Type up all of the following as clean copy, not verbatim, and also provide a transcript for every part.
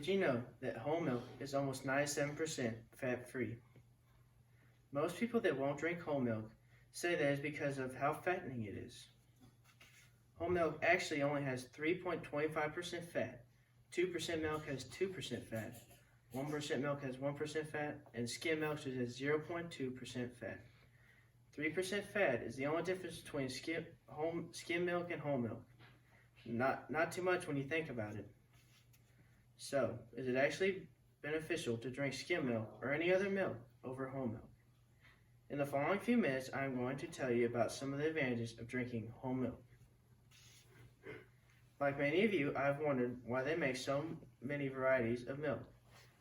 Did you know that whole milk is almost 97% fat-free? Most people that won't drink whole milk say that is because of how fattening it is. Whole milk actually only has 3.25% fat, 2% milk has 2% fat, 1% milk has 1% fat, and skim milk has 0.2% fat. 3% fat is the only difference between skim milk and whole milk. Not too much when you think about it. So, is it actually beneficial to drink skim milk or any other milk over whole milk? In the following few minutes, I am going to tell you about some of the advantages of drinking whole milk. Like many of you, I have wondered why they make so many varieties of milk.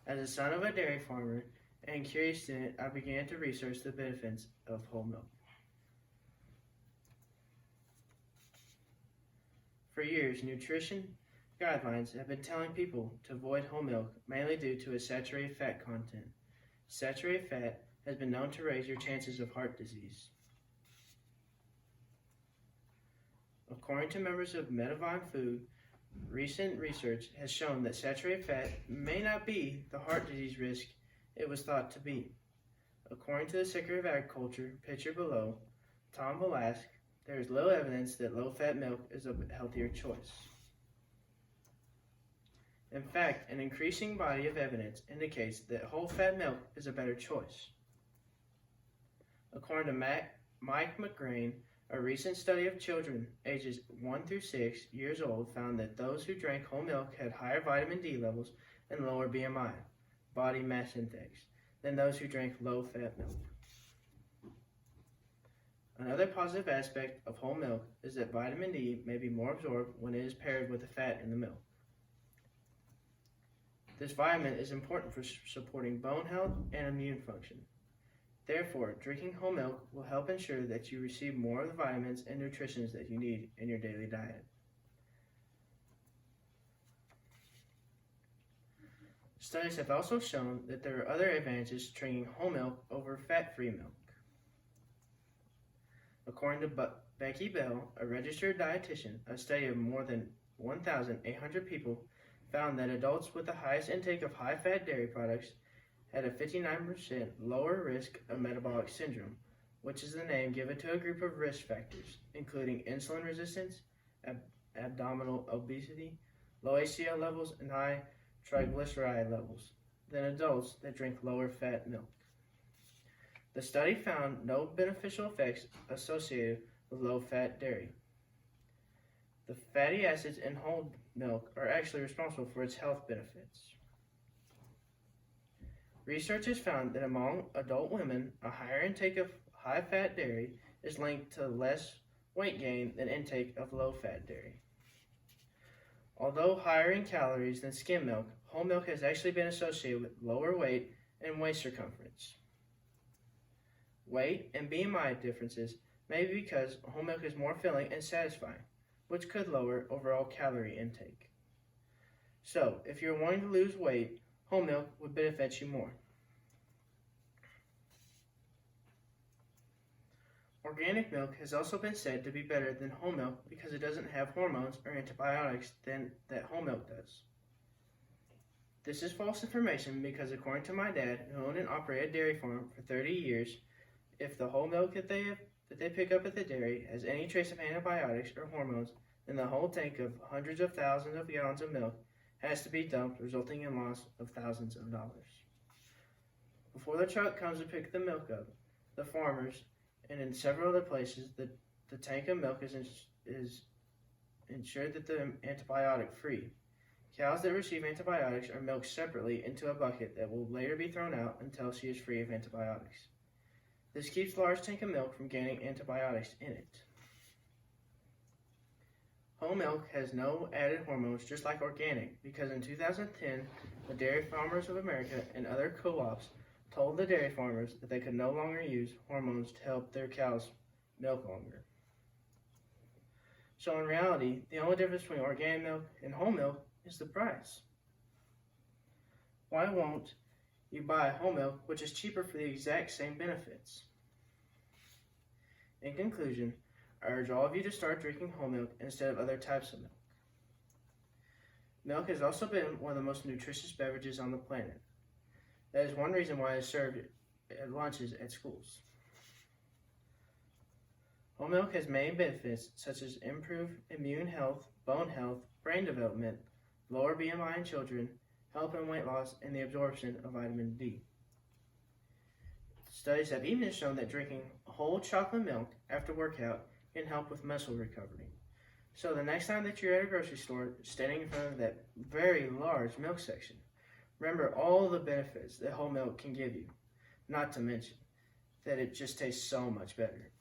As a son of a dairy farmer and curious student, I began to research the benefits of whole milk. For years, nutrition guidelines have been telling people to avoid whole milk mainly due to its saturated fat content. Saturated fat has been known to raise your chances of heart disease. According to members of Medivine Food, recent research has shown that saturated fat may not be the heart disease risk it was thought to be. According to the Secretary of Agriculture, pictured below, Tom Balask, there is little evidence that low-fat milk is a healthier choice. In fact, an increasing body of evidence indicates that whole-fat milk is a better choice. According to Mike McGrain, a recent study of children ages 1 through 6 years old found that those who drank whole milk had higher vitamin D levels and lower BMI, body mass index, than those who drank low-fat milk. Another positive aspect of whole milk is that vitamin D may be more absorbed when it is paired with the fat in the milk. This vitamin is important for supporting bone health and immune function. Therefore, drinking whole milk will help ensure that you receive more of the vitamins and nutrients that you need in your daily diet. Studies have also shown that there are other advantages to drinking whole milk over fat-free milk. According to Becky Bell, a registered dietitian, a study of more than 1,800 people found that adults with the highest intake of high-fat dairy products had a 59% lower risk of metabolic syndrome, which is the name given to a group of risk factors, including insulin resistance, abdominal obesity, low HDL levels, and high triglyceride levels, than adults that drink lower-fat milk. The study found no beneficial effects associated with low-fat dairy. The fatty acids in whole milk are actually responsible for its health benefits. Research has found that among adult women, a higher intake of high-fat dairy is linked to less weight gain than intake of low-fat dairy. Although higher in calories than skim milk, whole milk has actually been associated with lower weight and waist circumference. Weight and BMI differences may be because whole milk is more filling and satisfying, which could lower overall calorie intake. So, if you're wanting to lose weight, whole milk would benefit you more. Organic milk has also been said to be better than whole milk because it doesn't have hormones or antibiotics that whole milk does. This is false information because according to my dad, who owned and operated a dairy farm for 30 years, if the whole milk that they pick up at the dairy has any trace of antibiotics or hormones, then the whole tank of hundreds of thousands of gallons of milk has to be dumped, resulting in loss of thousands of dollars. Before the truck comes to pick the milk up, the farmers and in several other places, the tank of milk is ensured that they're antibiotic free. Cows that receive antibiotics are milked separately into a bucket that will later be thrown out until she is free of antibiotics. This keeps the large tank of milk from gaining antibiotics in it. Whole milk has no added hormones, just like organic, because in 2010, the Dairy Farmers of America and other co-ops told the dairy farmers that they could no longer use hormones to help their cows milk longer. So in reality, the only difference between organic milk and whole milk is the price. Why won't you buy whole milk, which is cheaper for the exact same benefits? In conclusion, I urge all of you to start drinking whole milk instead of other types of milk. Milk has also been one of the most nutritious beverages on the planet. That is one reason why it is served at lunches at schools. Whole milk has many benefits such as improved immune health, bone health, brain development, lower BMI in children, help in weight loss, and the absorption of vitamin D. Studies have even shown that drinking whole chocolate milk after workout can help with muscle recovery. So the next time that you're at a grocery store, standing in front of that very large milk section, remember all the benefits that whole milk can give you, not to mention that it just tastes so much better.